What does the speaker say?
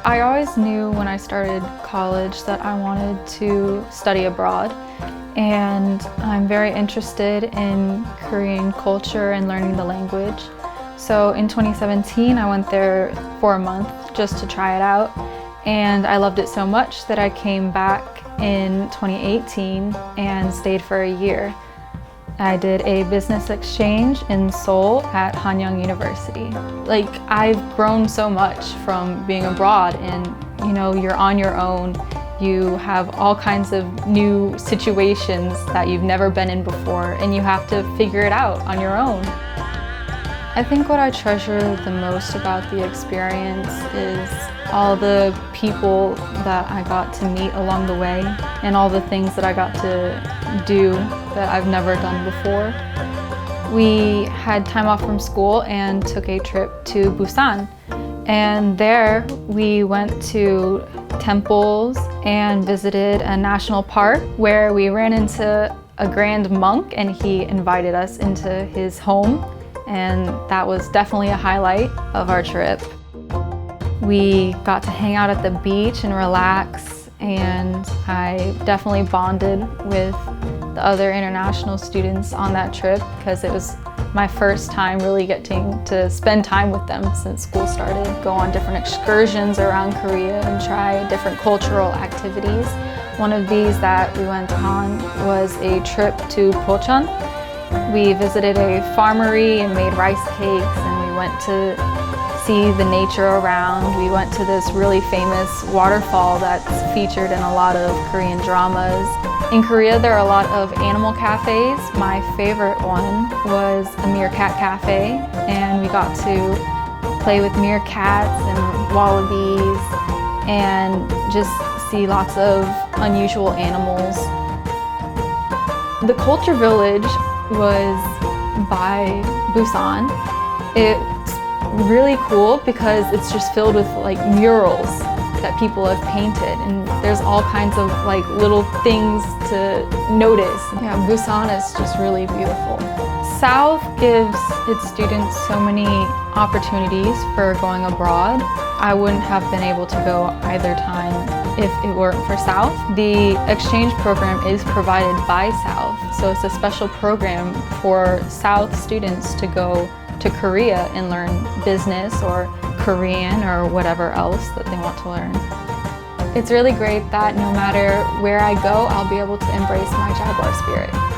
I always knew when I started college that I wanted to study abroad, and I'm very interested in Korean culture and learning the language. So in 2017, I went there for a month just to try it out, and I loved it so much that I came back in 2018 and stayed for a year. I did a business exchange in Seoul at Hanyang University. I've grown so much from being abroad, and you're on your own. You have all kinds of new situations that you've never been in before, and you have to figure it out on your own. I think what I treasure the most about the experience is all the people that I got to meet along the way and all the things that I got to do that I've never done before. We had time off from school and took a trip to Busan, and there we went to temples and visited a national park where we ran into a grand monk, and he invited us into his home, and that was definitely a highlight of our trip. We got to hang out at the beach and relax, and I definitely bonded with the other international students on that trip because it was my first time really getting to spend time with them since school started. Go on different excursions around Korea and try different cultural activities. One of these that we went on was a trip to Pocheon. We visited a farmery and made rice cakes, and we went to see the nature around. We went to this really famous waterfall that's featured in a lot of Korean dramas. In Korea, there are a lot of animal cafes. My favorite one was a meerkat cafe, and we got to play with meerkats and wallabies and just see lots of unusual animals. The Culture Village was by Busan. It's really cool because it's just filled with murals that people have painted, and there's all kinds of little things to notice. Yeah, Busan is just really beautiful. South gives its students so many opportunities for going abroad. I wouldn't have been able to go either time if it weren't for South. The exchange program is provided by South, so it's a special program for South students to go to Korea and learn business or Korean or whatever else that they want to learn. It's really great that no matter where I go, I'll be able to embrace my Jaguar spirit.